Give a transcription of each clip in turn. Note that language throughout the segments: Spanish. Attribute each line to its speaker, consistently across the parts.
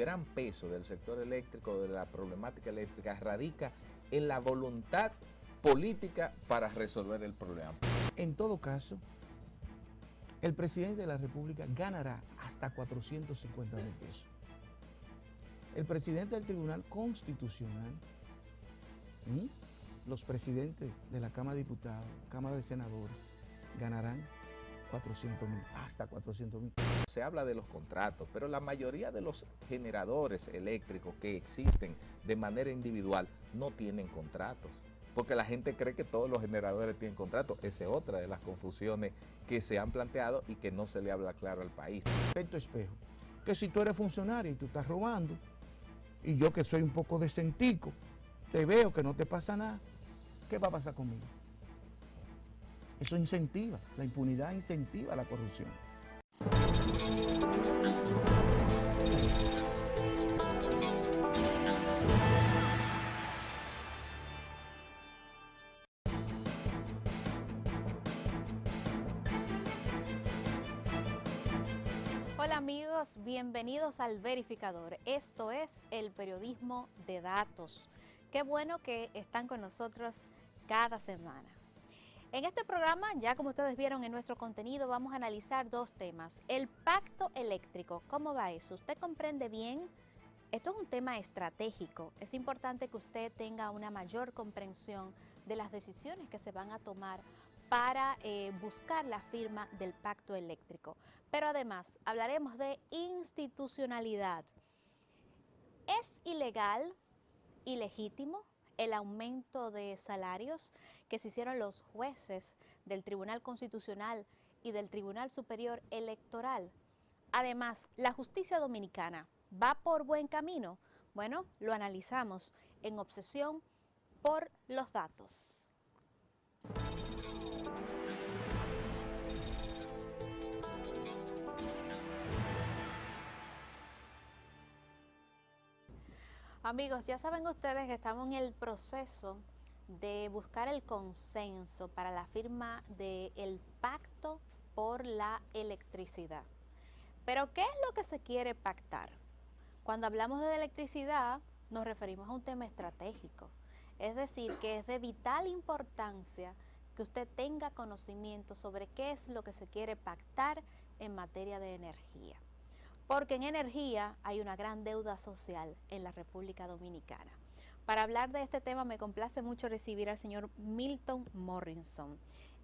Speaker 1: gran peso del sector eléctrico, de la problemática eléctrica, radica en la voluntad política para resolver el problema.
Speaker 2: En todo caso, el presidente de la República ganará hasta 450.000 pesos. El presidente del Tribunal Constitucional y los presidentes de la Cámara de Diputados, Cámara de Senadores, ganarán 400.000, hasta 400.000.
Speaker 1: Se habla de los contratos, pero la mayoría de los generadores eléctricos que existen de manera individual no tienen contratos, porque la gente cree que todos los generadores tienen contratos. Esa es otra de las confusiones que se han planteado y que no se le habla claro al país.
Speaker 2: Efecto espejo, que si tú eres funcionario y tú estás robando, y yo que soy un poco decentico, te veo que no te pasa nada, ¿qué va a pasar conmigo? Eso incentiva, la impunidad incentiva la corrupción.
Speaker 3: Hola amigos, bienvenidos al Verificador. Esto es el periodismo de datos. Qué bueno que están con nosotros cada semana. En este programa, ya como ustedes vieron en nuestro contenido, vamos a analizar dos temas. El pacto eléctrico, ¿cómo va eso? ¿Usted comprende bien? Esto es un tema estratégico. Es importante que usted tenga una mayor comprensión de las decisiones que se van a tomar para buscar la firma del pacto eléctrico. Pero además, hablaremos de institucionalidad. ¿Es ilegal, ilegítimo el aumento de salarios que se hicieron los jueces del Tribunal Constitucional y del Tribunal Superior Electoral? Además, ¿la justicia dominicana va por buen camino? Bueno, lo analizamos en Obsesión por los Datos. Amigos, ya saben ustedes que estamos en el proceso de buscar el consenso para la firma del pacto por la electricidad. Pero, ¿qué es lo que se quiere pactar? Cuando hablamos de electricidad, nos referimos a un tema estratégico. Es decir, que es de vital importancia que usted tenga conocimiento sobre qué es lo que se quiere pactar en materia de energía. Porque en energía hay una gran deuda social en la República Dominicana. Para hablar de este tema me complace mucho recibir al señor Milton Morrison.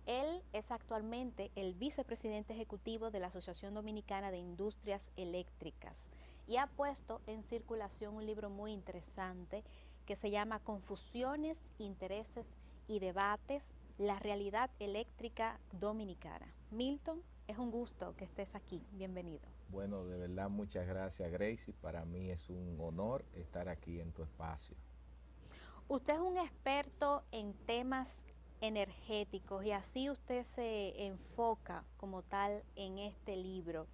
Speaker 3: Él es actualmente el vicepresidente ejecutivo de la Asociación Dominicana de Industrias Eléctricas y ha puesto en circulación un libro muy interesante que se llama Confusiones, Intereses y Debates, la realidad eléctrica dominicana. Milton, es un gusto que estés aquí. Bienvenido.
Speaker 1: Bueno, de verdad, muchas gracias, Gracie. Para mí es un honor estar aquí en tu espacio.
Speaker 3: Usted es un experto en temas energéticos y así usted se enfoca como tal en este libro.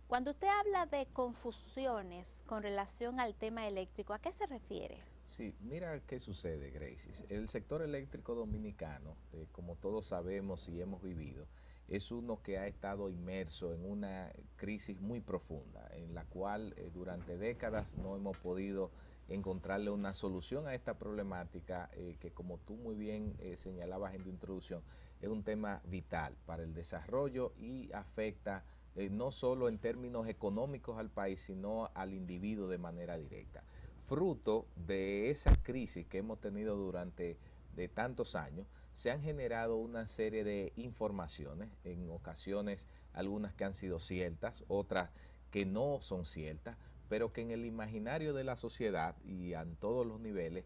Speaker 3: Cuando usted habla de confusiones con relación al tema eléctrico, ¿a qué se refiere?
Speaker 1: Sí, mira qué sucede, Gracie. El sector eléctrico dominicano, como todos sabemos y hemos vivido, es uno que ha estado inmerso en una crisis muy profunda, en la cual durante décadas no hemos podido encontrarle una solución a esta problemática que, como tú muy bien señalabas en tu introducción, es un tema vital para el desarrollo y afecta no solo en términos económicos al país, sino al individuo de manera directa. Fruto de esa crisis que hemos tenido durante tantos años, se han generado una serie de informaciones, en ocasiones algunas que han sido ciertas, otras que no son ciertas, pero que en el imaginario de la sociedad y en todos los niveles,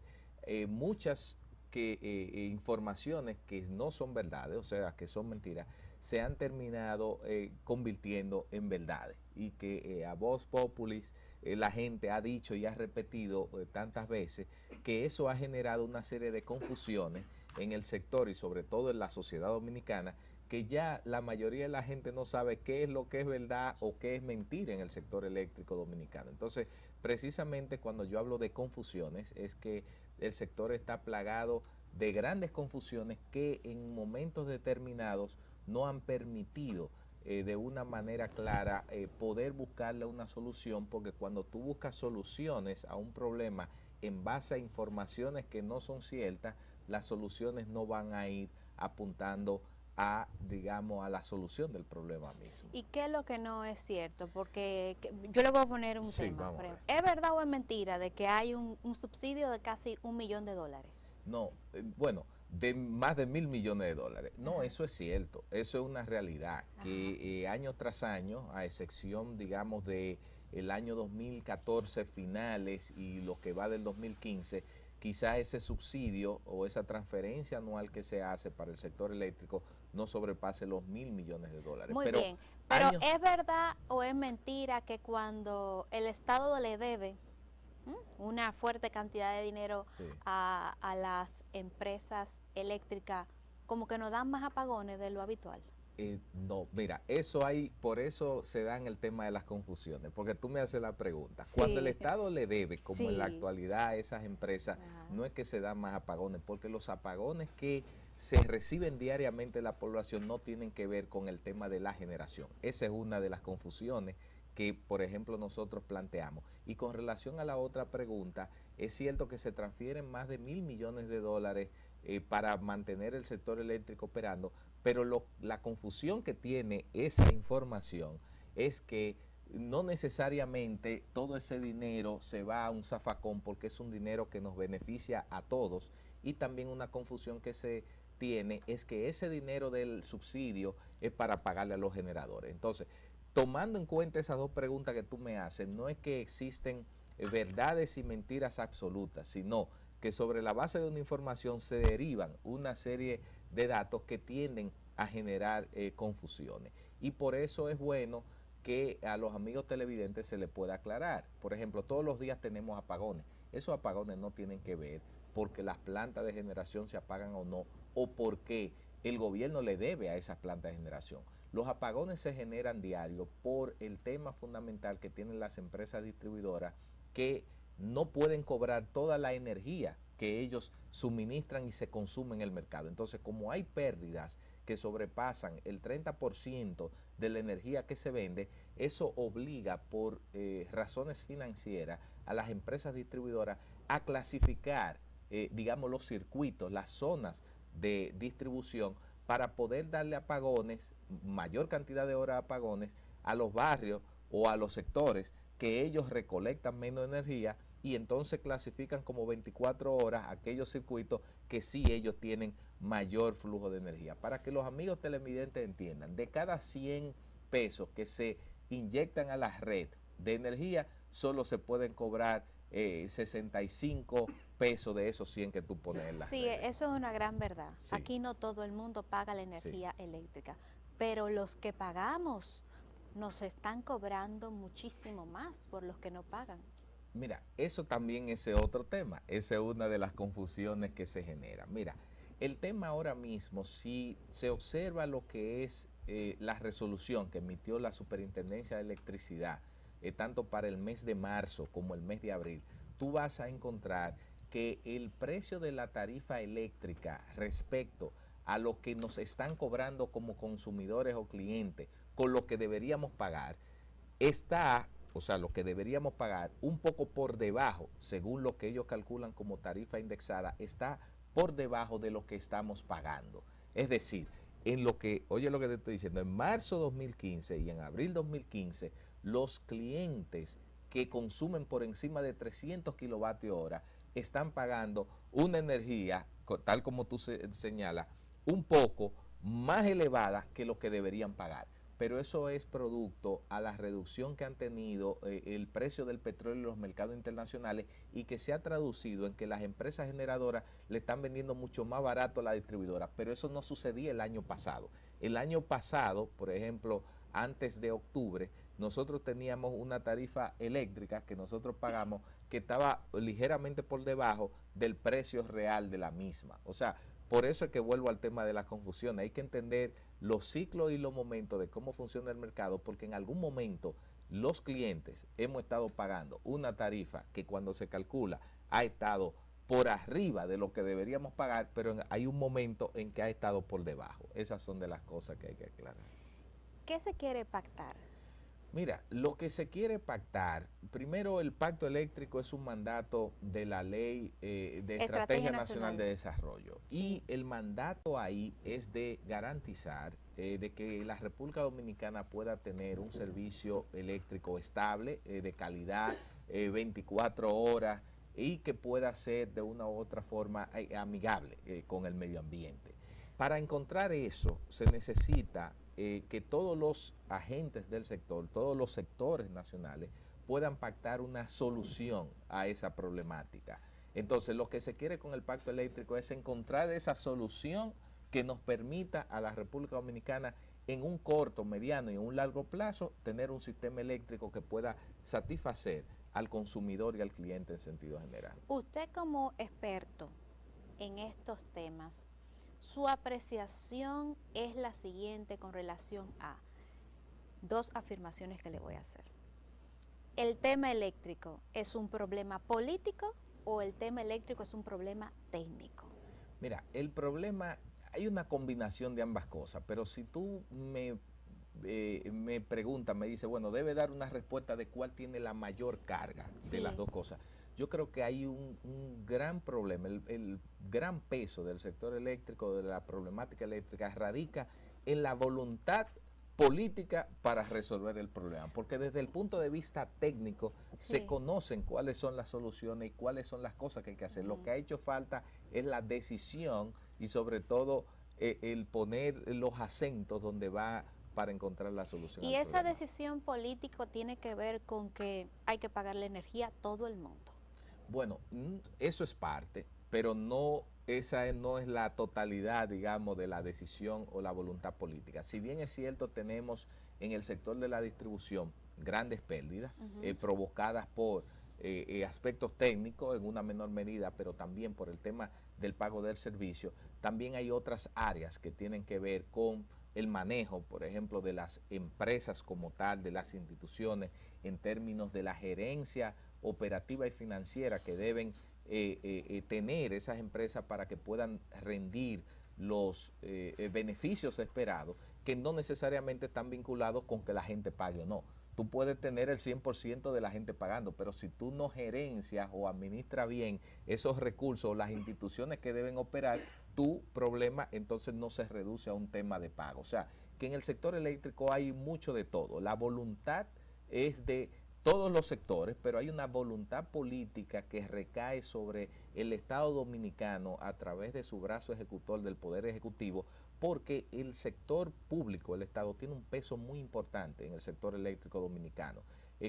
Speaker 1: muchas informaciones que no son verdades, o sea, que son mentiras, se han terminado convirtiendo en verdades y que a voz populis la gente ha dicho y ha repetido tantas veces que eso ha generado una serie de confusiones en el sector y sobre todo en la sociedad dominicana, que ya la mayoría de la gente no sabe qué es lo que es verdad o qué es mentira en el sector eléctrico dominicano. Entonces, precisamente cuando yo hablo de confusiones, es que el sector está plagado de grandes confusiones que en momentos determinados no han permitido de una manera clara poder buscarle una solución, porque cuando tú buscas soluciones a un problema en base a informaciones que no son ciertas, las soluciones no van a ir apuntando a, digamos, a la solución del problema mismo.
Speaker 3: ¿Y qué es lo que no es cierto? Porque yo le voy a poner un tema. Por ejemplo, ¿es verdad o es mentira de que hay un subsidio de casi $1 millón?
Speaker 1: No, bueno, de más de $1.000 millones. No, eso es cierto, eso es una realidad, que año tras año, a excepción, digamos, de el año 2014 finales y lo que va del 2015, quizá ese subsidio o esa transferencia anual que se hace para el sector eléctrico no sobrepase los $1.000 millones.
Speaker 3: Muy bien, pero ¿es verdad o es mentira que cuando el Estado le debe una fuerte cantidad de dinero a las empresas eléctricas, como que nos dan más apagones de lo habitual?
Speaker 1: No, mira, eso hay, por eso se dan el tema de las confusiones, porque tú me haces la pregunta. Cuando el Estado le debe, como en la actualidad a esas empresas, no es que se dan más apagones, porque los apagones que se reciben diariamente de la población no tienen que ver con el tema de la generación. Esa es una de las confusiones que, por ejemplo, nosotros planteamos. Y con relación a la otra pregunta, es cierto que se transfieren más de $1.000 millones para mantener el sector eléctrico operando, pero la confusión que tiene esa información es que no necesariamente todo ese dinero se va a un zafacón, porque es un dinero que nos beneficia a todos. Y también una confusión que se tiene es que ese dinero del subsidio es para pagarle a los generadores. Entonces, tomando en cuenta esas dos preguntas que tú me haces, no es que existen verdades y mentiras absolutas, sino que sobre la base de una información se derivan una serie de datos que tienden a generar confusiones. Y por eso es bueno que a los amigos televidentes se les pueda aclarar. Por ejemplo, todos los días tenemos apagones. Esos apagones no tienen que ver porque las plantas de generación se apagan o no, o porque el gobierno le debe a esas plantas de generación. Los apagones se generan diario por el tema fundamental que tienen las empresas distribuidoras, que no pueden cobrar toda la energía que ellos suministran y se consume en el mercado. Entonces, como hay pérdidas que sobrepasan el 30% de la energía que se vende, eso obliga por razones financieras a las empresas distribuidoras a clasificar, digamos, los circuitos, las zonas de distribución, para poder darle apagones, mayor cantidad de horas de apagones, a los barrios o a los sectores que ellos recolectan menos energía, y entonces clasifican como 24 horas aquellos circuitos que sí ellos tienen mayor flujo de energía. Para que los amigos televidentes entiendan, de cada 100 pesos que se inyectan a la red de energía, solo se pueden cobrar 65 pesos de esos 100 que tú pones en la red.
Speaker 3: Sí, eso es una gran verdad. Sí. Aquí no todo el mundo paga la energía eléctrica, pero los que pagamos nos están cobrando muchísimo más por los que no pagan.
Speaker 1: Mira, eso también es otro tema, esa es una de las confusiones que se genera. Mira, el tema ahora mismo, si se observa lo que es la resolución que emitió la Superintendencia de Electricidad, tanto para el mes de marzo como el mes de abril, tú vas a encontrar que el precio de la tarifa eléctrica respecto a lo que nos están cobrando como consumidores o clientes con lo que deberíamos pagar, está, o sea, lo que deberíamos pagar un poco por debajo, según lo que ellos calculan como tarifa indexada, está por debajo de lo que estamos pagando. Es decir, en lo que, oye lo que te estoy diciendo, en marzo 2015 y en abril 2015, los clientes que consumen por encima de 300 kilovatios hora están pagando una energía, tal como tú señalas, un poco más elevada que lo que deberían pagar. Pero eso es producto a la reducción que han tenido el precio del petróleo en los mercados internacionales, y que se ha traducido en que las empresas generadoras le están vendiendo mucho más barato a la distribuidora. Pero eso no sucedía el año pasado. El año pasado, por ejemplo, antes de octubre, nosotros teníamos una tarifa eléctrica que nosotros pagamos que estaba ligeramente por debajo del precio real de la misma. O sea, por eso es que vuelvo al tema de la confusión. Hay que entender los ciclos y los momentos de cómo funciona el mercado, porque en algún momento los clientes hemos estado pagando una tarifa que cuando se calcula ha estado por arriba de lo que deberíamos pagar, pero hay un momento en que ha estado por debajo. Esas son de las cosas que hay que aclarar.
Speaker 3: ¿Qué se quiere pactar?
Speaker 1: Mira, lo que se quiere pactar, primero el pacto eléctrico es un mandato de la ley de Estrategia Nacional de Desarrollo.
Speaker 3: Sí.
Speaker 1: Y el mandato ahí es de garantizar de que la República Dominicana pueda tener un servicio eléctrico estable, de calidad, 24 horas y que pueda ser de una u otra forma amigable con el medio ambiente. Para encontrar eso se necesita que todos los agentes del sector, todos los sectores nacionales puedan pactar una solución a esa problemática. Entonces, lo que se quiere con el pacto eléctrico es encontrar esa solución que nos permita a la República Dominicana en un corto, mediano y un largo plazo tener un sistema eléctrico que pueda satisfacer al consumidor y al cliente en sentido general.
Speaker 3: Usted como experto en estos temas, su apreciación es la siguiente con relación a dos afirmaciones que le voy a hacer. ¿El tema eléctrico es un problema político o el tema eléctrico es un problema técnico?
Speaker 1: Mira, el problema, hay una combinación de ambas cosas, pero si tú me preguntas, me dice, bueno, debe dar una respuesta de cuál tiene la mayor carga de las dos cosas. Yo creo que hay un gran problema, el gran peso del sector eléctrico, de la problemática eléctrica, radica en la voluntad política para resolver el problema, porque desde el punto de vista técnico se conocen cuáles son las soluciones y cuáles son las cosas que hay que hacer. Lo que ha hecho falta es la decisión y sobre todo el poner los acentos donde va para encontrar la solución.
Speaker 3: Y esa decisión política tiene que ver con que hay que pagar la energía a todo el mundo.
Speaker 1: Bueno, eso es parte, pero no, esa no es la totalidad, digamos, de la decisión o la voluntad política. Si bien es cierto, tenemos en el sector de la distribución grandes pérdidas provocadas por aspectos técnicos en una menor medida, pero también por el tema del pago del servicio, también hay otras áreas que tienen que ver con el manejo, por ejemplo, de las empresas como tal, de las instituciones, en términos de la gerencia operativa y financiera que deben tener esas empresas para que puedan rendir los beneficios esperados, que no necesariamente están vinculados con que la gente pague o no. Tú puedes tener el 100% de la gente pagando, pero si tú no gerencias o administras bien esos recursos o las instituciones que deben operar, tu problema entonces no se reduce a un tema de pago. O sea, que en el sector eléctrico hay mucho de todo. La voluntad es de todos los sectores, pero hay una voluntad política que recae sobre el Estado dominicano a través de su brazo ejecutor del Poder Ejecutivo, porque el sector público, el Estado, tiene un peso muy importante en el sector eléctrico dominicano.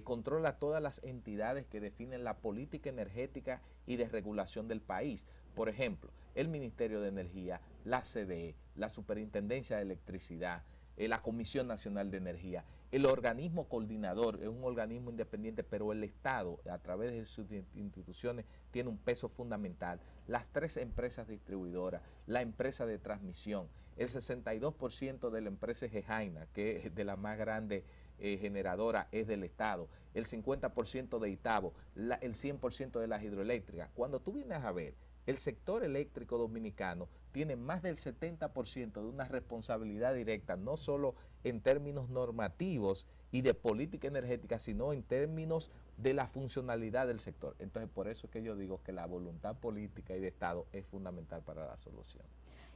Speaker 1: Controla todas las entidades que definen la política energética y de regulación del país. Por ejemplo, el Ministerio de Energía, la CDE, la Superintendencia de Electricidad, la Comisión Nacional de Energía, el organismo coordinador es un organismo independiente, pero el Estado, a través de sus instituciones, tiene un peso fundamental. Las 3 empresas distribuidoras, la empresa de transmisión, el 62% de la empresa Gejaina, que es de la más grande generadora, es del Estado, el 50% de Itabo, el 100% de las hidroeléctricas. Cuando tú vienes a ver, el sector eléctrico dominicano tiene más del 70% de una responsabilidad directa, no solo en términos normativos y de política energética, sino en términos de la funcionalidad del sector. Entonces, por eso es que yo digo que la voluntad política y de Estado es fundamental para la solución.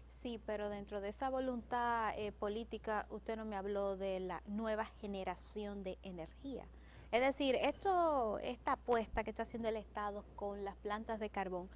Speaker 3: Sí, pero dentro de esa voluntad política, usted no me habló de la nueva generación de energía. Es decir, esta apuesta que está haciendo el Estado con las plantas de carbón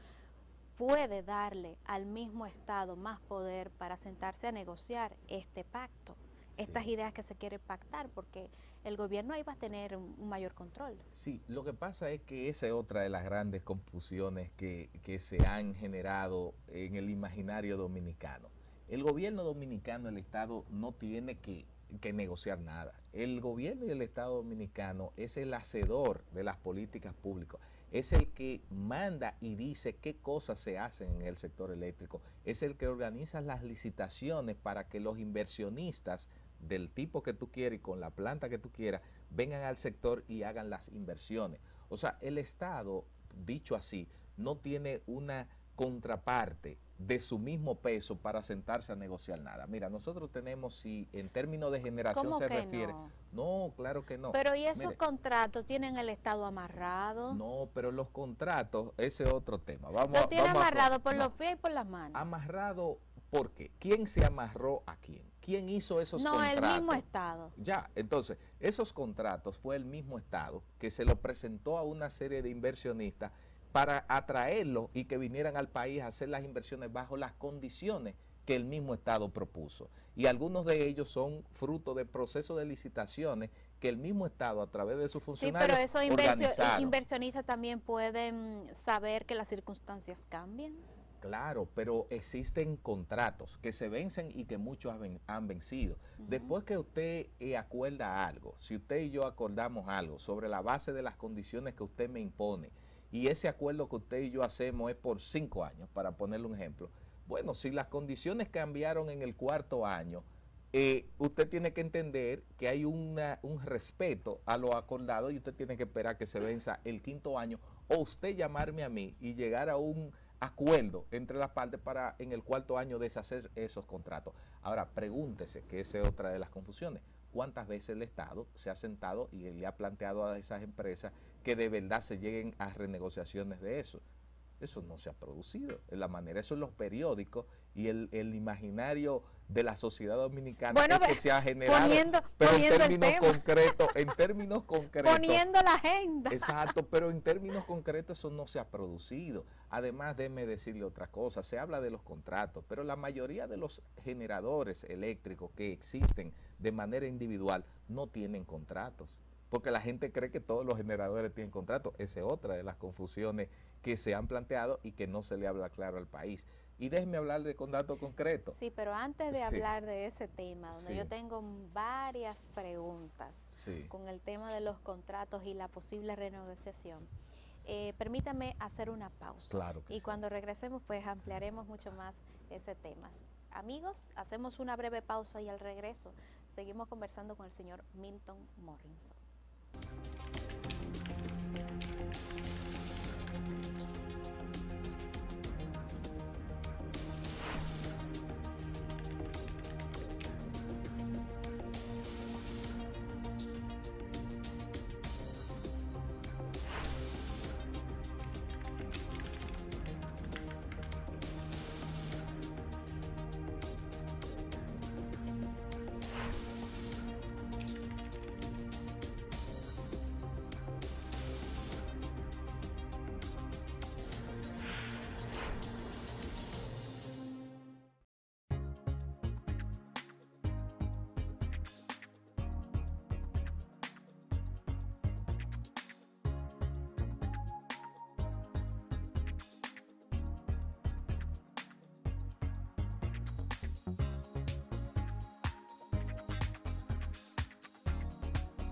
Speaker 3: puede darle al mismo Estado más poder para sentarse a negociar este pacto, estas ideas que se quiere pactar, porque el gobierno ahí va a tener un mayor control.
Speaker 1: Sí, lo que pasa es que esa es otra de las grandes confusiones que se han generado en el imaginario dominicano. El gobierno dominicano, el Estado, no tiene que negociar nada. El gobierno y el Estado dominicano es el hacedor de las políticas públicas, es el que manda y dice qué cosas se hacen en el sector eléctrico, es el que organiza las licitaciones para que los inversionistas del tipo que tú quieras y con la planta que tú quieras vengan al sector y hagan las inversiones. O sea, el Estado, dicho así, no tiene una contraparte de su mismo peso para sentarse a negociar nada. Mira, nosotros tenemos, si en términos de generación
Speaker 3: ¿Cómo
Speaker 1: se
Speaker 3: que
Speaker 1: refiere, no, claro que no.
Speaker 3: Pero ¿y esos
Speaker 1: Mire,
Speaker 3: contratos tienen el Estado amarrado?
Speaker 1: no, pero los contratos, ese es otro tema. Vamos,
Speaker 3: Lo tiene
Speaker 1: vamos
Speaker 3: amarrado por
Speaker 1: no,
Speaker 3: los pies y por las manos.
Speaker 1: amarrado, ¿por qué? ¿Quién se amarró a quién? ¿Quién hizo esos
Speaker 3: No,
Speaker 1: contratos?
Speaker 3: el mismo Estado.
Speaker 1: Ya, entonces, esos contratos fue el mismo Estado que se lo presentó a una serie de inversionistas para atraerlos y que vinieran al país a hacer las inversiones bajo las condiciones que el mismo Estado propuso. Y algunos de ellos son fruto de procesos de licitaciones que el mismo Estado, a través de sus funcionarios,
Speaker 3: Sí, pero esos
Speaker 1: organizaron.
Speaker 3: inversionistas también pueden saber que las circunstancias cambian.
Speaker 1: Claro, pero existen contratos que se vencen y que muchos han vencido. Después que usted acuerda algo, si usted y yo acordamos algo sobre la base de las condiciones que usted me impone, y ese acuerdo que usted y yo hacemos es por 5 años, para ponerle un ejemplo, bueno, si las condiciones cambiaron en el 4.º año, usted tiene que entender que hay un respeto a lo acordado y usted tiene que esperar que se venza el 5.º año, o usted llamarme a mí y llegar a un acuerdo entre las partes para en el 4.º año deshacer esos contratos. Ahora, pregúntese, que esa es otra de las confusiones, ¿cuántas veces el Estado se ha sentado y le ha planteado a esas empresas que de verdad se lleguen a renegociaciones de eso? Eso no se ha producido en la manera, eso en los periódicos y el imaginario de la sociedad dominicana,
Speaker 3: bueno,
Speaker 1: es que se ha generado, pero
Speaker 3: poniendo
Speaker 1: en términos concretos,
Speaker 3: poniendo la agenda.
Speaker 1: Exacto, pero en términos concretos eso no se ha producido. Además, déjeme decirle otra cosa, se habla de los contratos, pero la mayoría de los generadores eléctricos que existen de manera individual no tienen contratos, porque la gente cree que todos los generadores tienen contratos. Esa es otra de las confusiones que se han planteado y que no se le habla claro al país. Y déjeme hablar de contratos concretos.
Speaker 3: Sí, pero antes de hablar de ese tema, donde yo tengo varias preguntas con el tema de los contratos y la posible renegociación, permítame hacer una pausa.
Speaker 1: Claro que
Speaker 3: y cuando regresemos, pues ampliaremos mucho más ese tema. Amigos, hacemos una breve pausa y al regreso seguimos conversando con el señor Milton Morrison.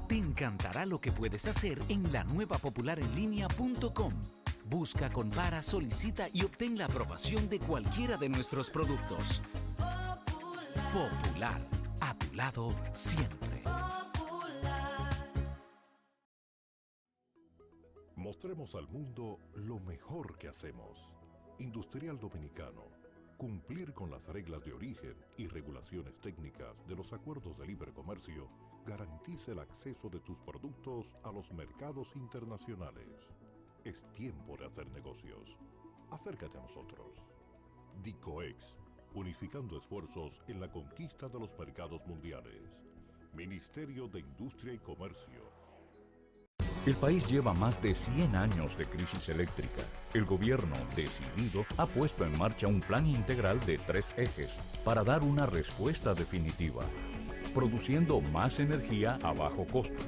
Speaker 4: Te encantará lo que puedes hacer en la nueva popularenlinea.com. Busca, compara, solicita y obtén la aprobación de cualquiera de nuestros productos. Popular, a tu lado siempre.
Speaker 5: Mostremos al mundo lo mejor que hacemos. Industrial Dominicano. Cumplir con las reglas de origen y regulaciones técnicas de los acuerdos de libre comercio garantiza el acceso de tus productos a los mercados internacionales. Es tiempo de hacer negocios. Acércate a nosotros. DICOEX, unificando esfuerzos en la conquista de los mercados mundiales. Ministerio de Industria y Comercio.
Speaker 6: El país lleva más de 100 años de crisis eléctrica. El gobierno, decidido, ha puesto en marcha un plan integral de 3 ejes para dar una respuesta definitiva, produciendo más energía a bajo costo,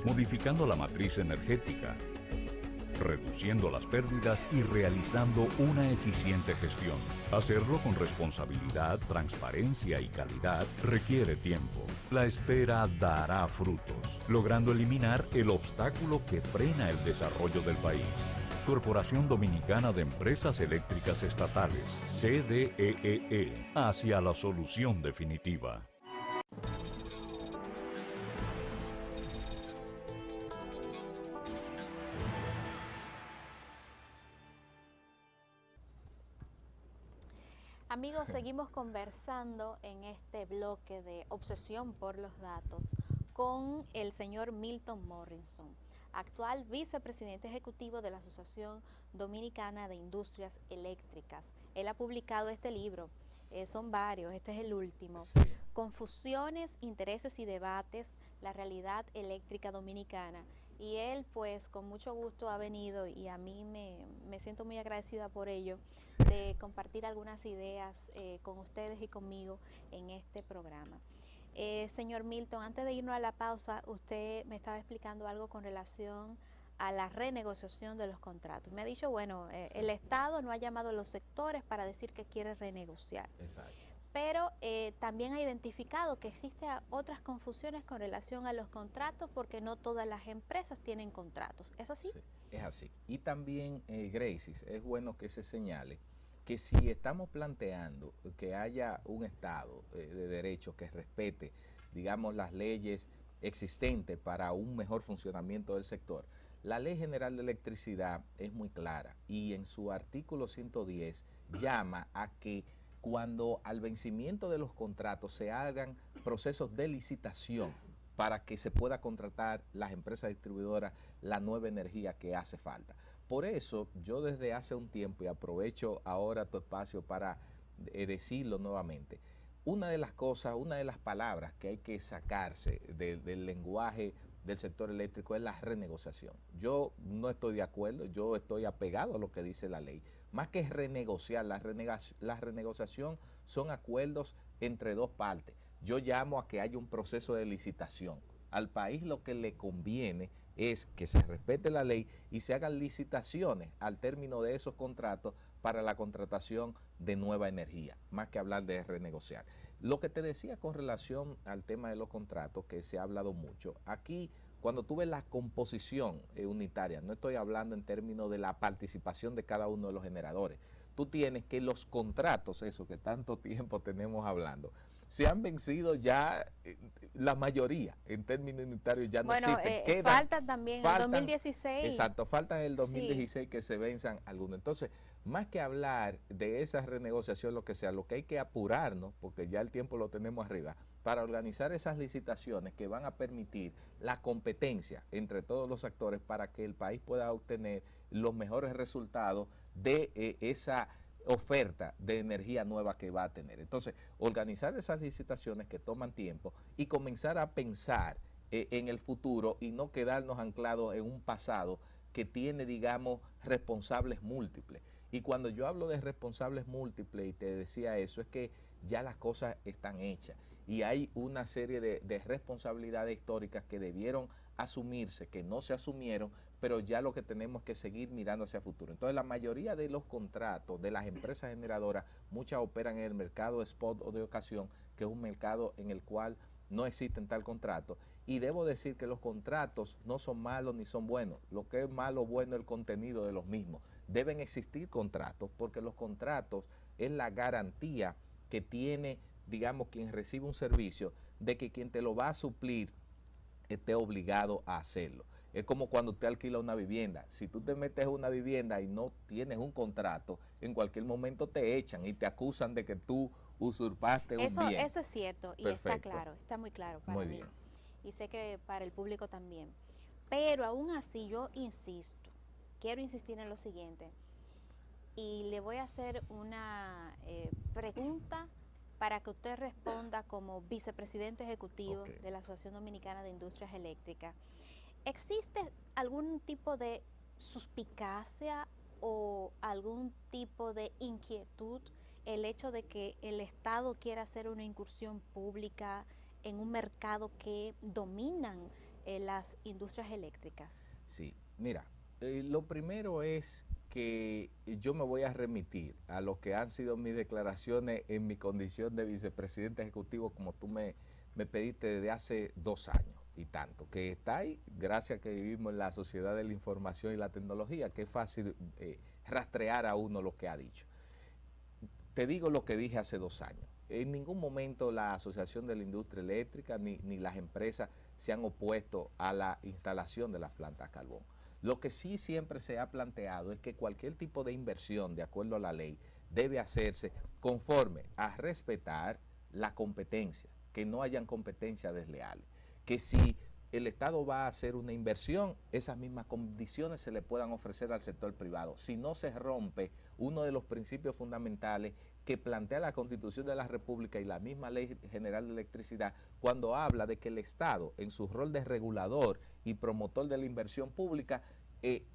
Speaker 6: modificando la matriz energética, reduciendo las pérdidas y realizando una eficiente gestión. Hacerlo con responsabilidad, transparencia y calidad requiere tiempo. La espera dará frutos, logrando eliminar el obstáculo que frena el desarrollo del país. Corporación Dominicana de Empresas Eléctricas Estatales, CDEE, hacia la solución definitiva.
Speaker 3: Amigos, seguimos conversando en este bloque de Obsesión por los Datos con el señor Milton Morrison, actual vicepresidente ejecutivo de la Asociación Dominicana de Industrias Eléctricas. Él ha publicado este libro, son varios, este es el último.
Speaker 1: Sí.
Speaker 3: Confusiones, intereses y debates, la realidad eléctrica dominicana. Y él pues con mucho gusto ha venido y a mí me siento muy agradecida por ello, de compartir algunas ideas con ustedes y conmigo en este programa. Señor Milton, antes de irnos a la pausa, usted me estaba explicando algo con relación a la renegociación de los contratos. Me ha dicho, bueno, el Estado no ha llamado a los sectores para decir que quiere renegociar.
Speaker 1: Exacto.
Speaker 3: Pero también ha identificado que existen otras confusiones con relación a los contratos porque no todas las empresas tienen contratos. ¿Es así?
Speaker 1: Sí, es así. Y también, Gracie, es bueno que se señale que si estamos planteando que haya un Estado de derecho que respete, digamos, las leyes existentes para un mejor funcionamiento del sector, la Ley General de Electricidad es muy clara y en su artículo 110 llama a que cuando al vencimiento de los contratos se hagan procesos de licitación para que se pueda contratar las empresas distribuidoras la nueva energía que hace falta. Por eso yo desde hace un tiempo, y aprovecho ahora tu espacio para decirlo nuevamente, una de las cosas, una de las palabras que hay que sacarse del lenguaje del sector eléctrico es la renegociación. Yo no estoy de acuerdo, yo estoy apegado a lo que dice la ley. Más que renegociar, la renegociación son acuerdos entre dos partes. Yo llamo a que haya un proceso de licitación. Al país lo que le conviene es que se respete la ley y se hagan licitaciones al término de esos contratos para la contratación de nueva energía, más que hablar de renegociar. Lo que te decía con relación al tema de los contratos, que se ha hablado mucho, aquí cuando tú ves la composición unitaria, no estoy hablando en términos de la participación de cada uno de los generadores, tú tienes que los contratos, eso que tanto tiempo tenemos hablando, se han vencido ya la mayoría en términos unitarios, ya no existen.
Speaker 3: Faltan también en el 2016.
Speaker 1: Exacto, faltan en el 2016 sí, que se venzan algunos. Entonces, más que hablar de esa renegociación, lo que sea, lo que hay que apurarnos, porque ya el tiempo lo tenemos arriba, para organizar esas licitaciones que van a permitir la competencia entre todos los actores para que el país pueda obtener los mejores resultados de esa oferta de energía nueva que va a tener. Entonces, organizar esas licitaciones que toman tiempo y comenzar a pensar en el futuro y no quedarnos anclados en un pasado que tiene, digamos, responsables múltiples. Y cuando yo hablo de responsables múltiples, y te decía eso, es que ya las cosas están hechas y hay una serie de responsabilidades históricas que debieron asumirse, que no se asumieron, pero ya lo que tenemos que seguir mirando hacia el futuro. Entonces, la mayoría de los contratos de las empresas generadoras, muchas operan en el mercado spot o de ocasión, que es un mercado en el cual no existen tal contrato. Y debo decir que los contratos no son malos ni son buenos. Lo que es malo o bueno es el contenido de los mismos. Deben existir contratos porque los contratos es la garantía que tiene, digamos, quien recibe un servicio de que quien te lo va a suplir esté obligado a hacerlo. Es como cuando usted alquila una vivienda. Si tú te metes en una vivienda y no tienes un contrato, en cualquier momento te echan y te acusan de que tú usurpaste un bien.
Speaker 3: Eso es cierto y
Speaker 1: perfecto,
Speaker 3: está claro, está muy claro para
Speaker 1: muy
Speaker 3: mí.
Speaker 1: bien.
Speaker 3: Y sé que para el público también. Pero aún así yo insisto, quiero insistir en lo siguiente. Y le voy a hacer una pregunta para que usted responda como vicepresidente ejecutivo de la Asociación Dominicana de Industrias Eléctricas. ¿Existe algún tipo de suspicacia o algún tipo de inquietud el hecho de que el Estado quiera hacer una incursión pública en un mercado que dominan las industrias eléctricas?
Speaker 1: Sí, mira, lo primero es que yo me voy a remitir a lo que han sido mis declaraciones en mi condición de vicepresidente ejecutivo, como tú me pediste desde hace 2 años y tanto, que está ahí, gracias a que vivimos en la sociedad de la información y la tecnología, que es fácil rastrear a uno lo que ha dicho. Te digo lo que dije hace 2 años. En ningún momento la Asociación de la Industria Eléctrica ni las empresas se han opuesto a la instalación de las plantas a carbón. Lo que sí siempre se ha planteado es que cualquier tipo de inversión, de acuerdo a la ley, debe hacerse conforme a respetar la competencia, que no hayan competencias desleales, que si el Estado va a hacer una inversión, esas mismas condiciones se le puedan ofrecer al sector privado. Si no se rompe uno de los principios fundamentales que plantea la Constitución de la República y la misma Ley General de Electricidad, cuando habla de que el Estado, en su rol de regulador y promotor de la inversión pública,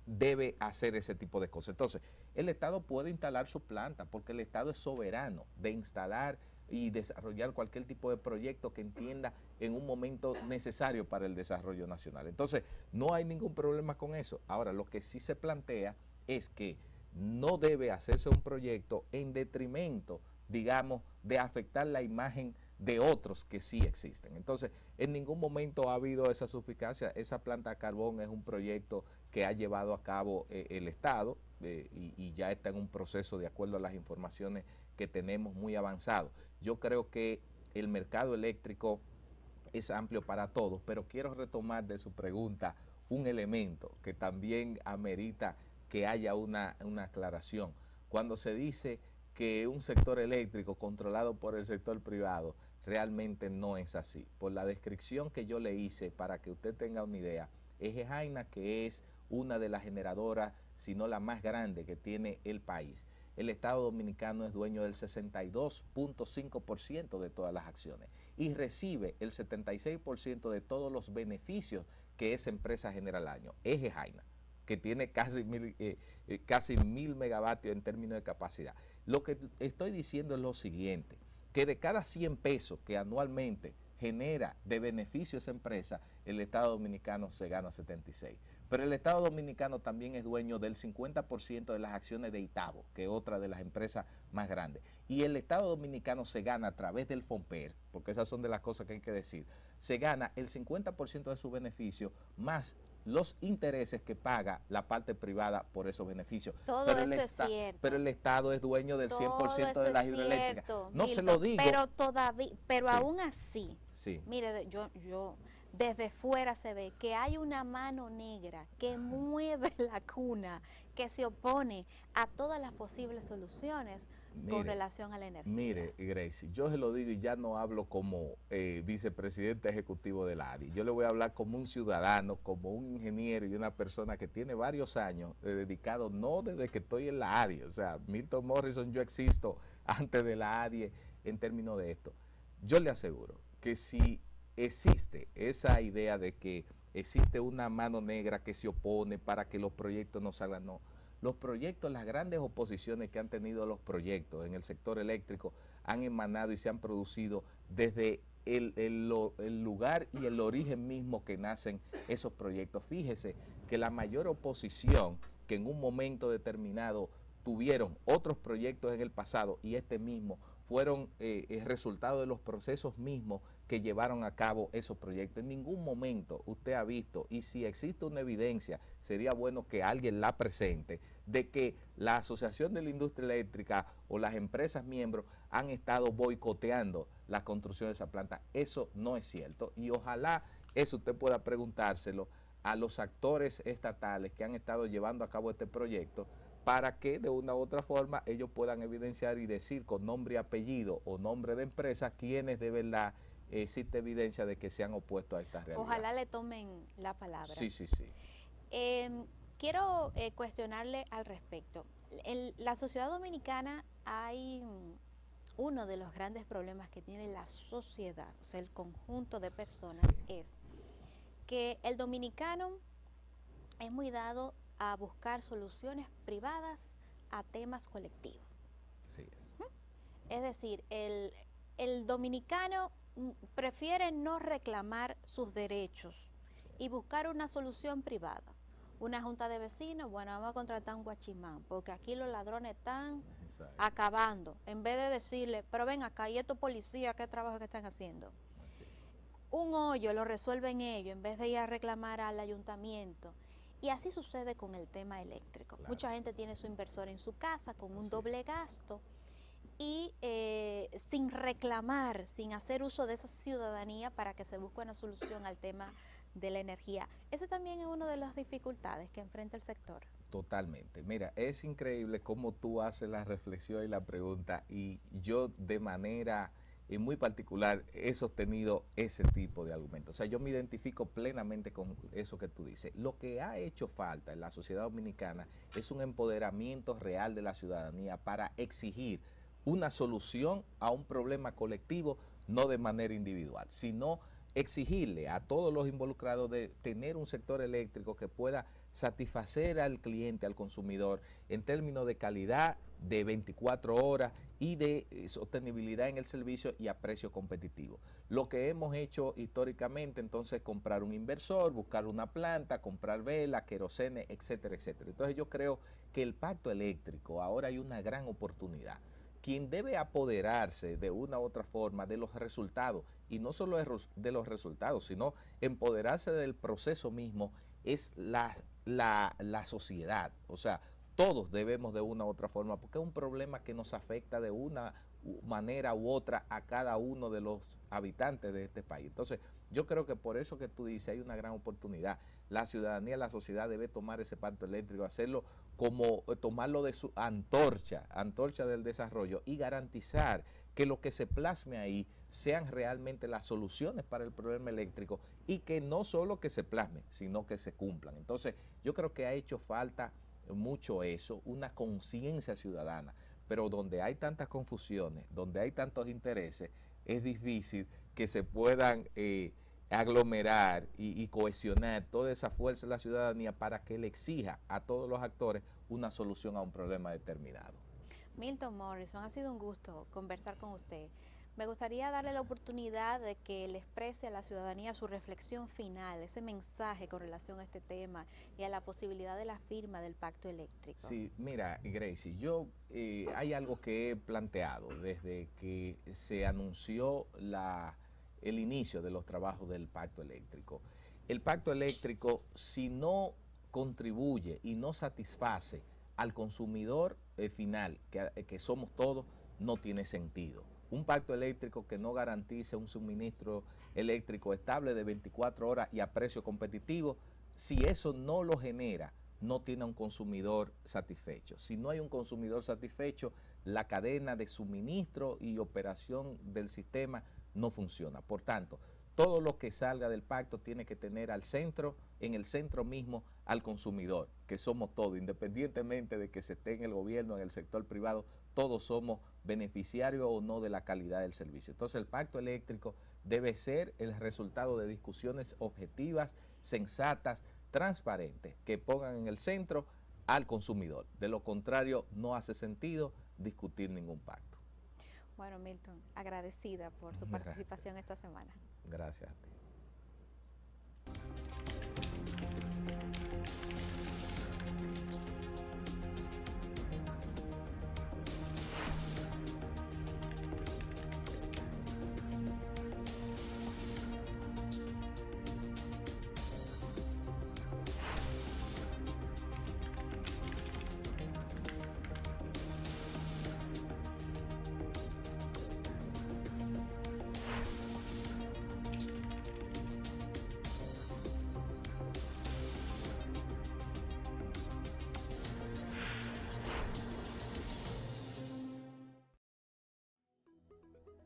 Speaker 1: debe hacer ese tipo de cosas. Entonces, el Estado puede instalar su planta, porque el Estado es soberano de instalar y desarrollar cualquier tipo de proyecto que entienda en un momento necesario para el desarrollo nacional. Entonces, no hay ningún problema con eso. Ahora, lo que sí se plantea es que no debe hacerse un proyecto en detrimento, digamos, de afectar la imagen de otros que sí existen. Entonces, en ningún momento ha habido esa suspicacia. Esa planta de carbón es un proyecto que ha llevado a cabo el Estado y ya está en un proceso, de acuerdo a las informaciones que tenemos, muy avanzado. Yo creo que el mercado eléctrico es amplio para todos, pero quiero retomar de su pregunta un elemento que también amerita que haya una aclaración. Cuando se dice que un sector eléctrico controlado por el sector privado, realmente no es así. Por la descripción que yo le hice, para que usted tenga una idea, Eje Jaina, que es una de las generadoras, si no la más grande que tiene el país, el Estado Dominicano es dueño del 62.5% de todas las acciones y recibe el 76% de todos los beneficios que esa empresa genera al año. Eje Jaina, que tiene casi 1000 megavatios en términos de capacidad. Lo que estoy diciendo es lo siguiente, que de cada 100 pesos que anualmente genera de beneficio esa empresa, el Estado Dominicano se gana 76. Pero el Estado Dominicano también es dueño del 50% de las acciones de Itabo, que es otra de las empresas más grandes. Y el Estado Dominicano se gana a través del FOMPER, porque esas son de las cosas que hay que decir, se gana el 50% de su beneficio más los intereses que paga la parte privada por esos beneficios.
Speaker 3: Todo
Speaker 1: pero
Speaker 3: eso es cierto.
Speaker 1: Pero el Estado es dueño del 100% de las hidroeléctricas. No
Speaker 3: Milton,
Speaker 1: se lo digo.
Speaker 3: Pero todavía, pero
Speaker 1: Sí.
Speaker 3: aún así,
Speaker 1: Sí.
Speaker 3: mire, yo desde fuera se ve que hay una mano negra que mueve la cuna, que se opone a todas las posibles soluciones con relación a la energía.
Speaker 1: Mire, Gracie, yo se lo digo y ya no hablo como vicepresidente ejecutivo de la ADI. Yo le voy a hablar como un ciudadano, como un ingeniero y una persona que tiene varios años dedicado, no desde que estoy en la ADI. O sea, Milton Morrison, yo existo antes de la ADI en términos de esto. Yo le aseguro que si existe esa idea de que existe una mano negra que se opone para que los proyectos no salgan, no. Los proyectos, las grandes oposiciones que han tenido los proyectos en el sector eléctrico han emanado y se han producido desde el lugar y el origen mismo que nacen esos proyectos. Fíjese que la mayor oposición que en un momento determinado tuvieron otros proyectos en el pasado y este mismo fueron el resultado de los procesos mismos que llevaron a cabo esos proyectos. En ningún momento usted ha visto, y si existe una evidencia, sería bueno que alguien la presente, de que la Asociación de la Industria Eléctrica o las empresas miembros han estado boicoteando la construcción de esa planta. Eso no es cierto y ojalá eso usted pueda preguntárselo a los actores estatales que han estado llevando a cabo este proyecto, para que de una u otra forma ellos puedan evidenciar y decir con nombre y apellido o nombre de empresa quiénes de verdad existe evidencia de que se han opuesto a esta realidad.
Speaker 3: Ojalá le tomen la palabra.
Speaker 1: Sí.
Speaker 3: Quiero cuestionarle al respecto. En la sociedad dominicana hay uno de los grandes problemas que tiene la sociedad, o sea, el conjunto de personas, es que el dominicano es muy dado a buscar soluciones privadas a temas colectivos.
Speaker 1: Sí.
Speaker 3: Es decir, el dominicano prefiere no reclamar sus derechos y buscar una solución privada. Una junta de vecinos, bueno, vamos a contratar un guachimán, porque aquí los ladrones están acabando, en vez de decirle, pero ven acá, ¿y estos policías qué trabajo que están haciendo? Un hoyo lo resuelven ellos, en vez de ir a reclamar al ayuntamiento. Y así sucede con el tema eléctrico. Claro. Mucha gente tiene su inversor en su casa con un doble gasto y sin reclamar, sin hacer uso de esa ciudadanía para que se busque una solución al tema de la energía. Ese también es una de las dificultades que enfrenta el sector.
Speaker 1: Totalmente. Mira, es increíble cómo tú haces la reflexión y la pregunta, y yo de manera muy particular he sostenido ese tipo de argumentos. O sea, yo me identifico plenamente con eso que tú dices. Lo que ha hecho falta en la sociedad dominicana es un empoderamiento real de la ciudadanía para exigir una solución a un problema colectivo, no de manera individual, sino exigirle a todos los involucrados de tener un sector eléctrico que pueda satisfacer al cliente, al consumidor, en términos de calidad, de 24 horas y de sostenibilidad en el servicio y a precio competitivo. Lo que hemos hecho históricamente, entonces, es comprar un inversor, buscar una planta, comprar vela, querosene, etcétera, etcétera. Entonces yo creo que el pacto eléctrico, ahora hay una gran oportunidad. Quien debe apoderarse de una u otra forma de los resultados, y no solo de los resultados, sino empoderarse del proceso mismo, es la sociedad. O sea, todos debemos de una u otra forma, porque es un problema que nos afecta de una manera u otra a cada uno de los habitantes de este país. Entonces, yo creo que por eso que tú dices, hay una gran oportunidad. La ciudadanía, la sociedad debe tomar ese pacto eléctrico, hacerlo como tomarlo de su antorcha del desarrollo, y garantizar que lo que se plasme ahí sean realmente las soluciones para el problema eléctrico, y que no solo que se plasmen, sino que se cumplan. Entonces, yo creo que ha hecho falta mucho eso, una conciencia ciudadana, pero donde hay tantas confusiones, donde hay tantos intereses, es difícil que se puedan aglomerar y cohesionar toda esa fuerza de la ciudadanía para que le exija a todos los actores una solución a un problema determinado.
Speaker 3: Milton Morrison, ha sido un gusto conversar con usted. Me gustaría darle la oportunidad de que le exprese a la ciudadanía su reflexión final, ese mensaje con relación a este tema y a la posibilidad de la firma del pacto eléctrico.
Speaker 1: Sí, mira, Gracie, yo hay algo que he planteado desde que se anunció el inicio de los trabajos del pacto eléctrico. El pacto eléctrico, si no contribuye y no satisface al consumidor final, que somos todos, no tiene sentido. Un pacto eléctrico que no garantice un suministro eléctrico estable de 24 horas y a precio competitivo, si eso no lo genera, no tiene un consumidor satisfecho. Si no hay un consumidor satisfecho, la cadena de suministro y operación del sistema no funciona. Por tanto, todo lo que salga del pacto tiene que tener en el centro mismo, al consumidor, que somos todos, independientemente de que se esté en el gobierno, en el sector privado, todos somos beneficiarios o no de la calidad del servicio. Entonces, el pacto eléctrico debe ser el resultado de discusiones objetivas, sensatas, transparentes, que pongan en el centro al consumidor. De lo contrario, no hace sentido discutir ningún pacto.
Speaker 3: Bueno, Milton, agradecida por su participación esta semana.
Speaker 1: Gracias a ti.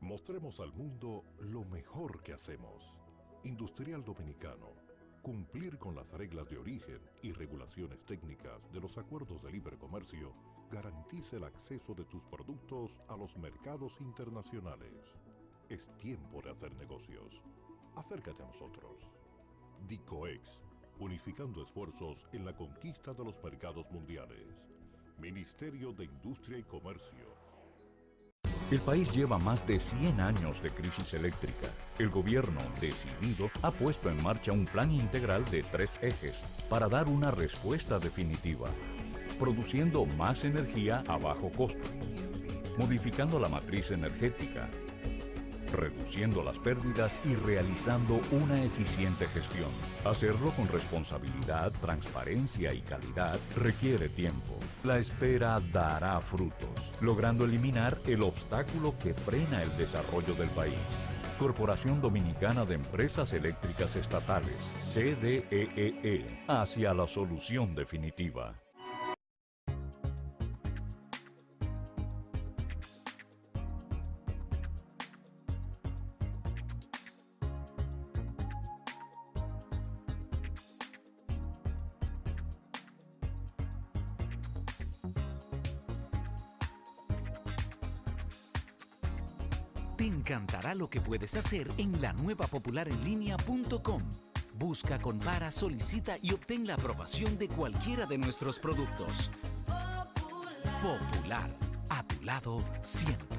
Speaker 5: Mostremos al mundo lo mejor que hacemos. Industrial Dominicano. Cumplir con las reglas de origen y regulaciones técnicas de los acuerdos de libre comercio garantiza el acceso de tus productos a los mercados internacionales. Es tiempo de hacer negocios. Acércate a nosotros. DICOEX, unificando esfuerzos en la conquista de los mercados mundiales. Ministerio de Industria y Comercio.
Speaker 6: El país lleva más de 100 años de crisis eléctrica. El gobierno, decidido, ha puesto en marcha un plan integral de 3 ejes para dar una respuesta definitiva, produciendo más energía a bajo costo, modificando la matriz energética, reduciendo las pérdidas y realizando una eficiente gestión. Hacerlo con responsabilidad, transparencia y calidad requiere tiempo. La espera dará frutos, logrando eliminar el obstáculo que frena el desarrollo del país. Corporación Dominicana de Empresas Eléctricas Estatales, CDEE, hacia la solución definitiva.
Speaker 4: Te encantará lo que puedes hacer en la nueva popularenlinea.com. Busca, compara, solicita y obtén la aprobación de cualquiera de nuestros productos. Popular, a tu lado siempre.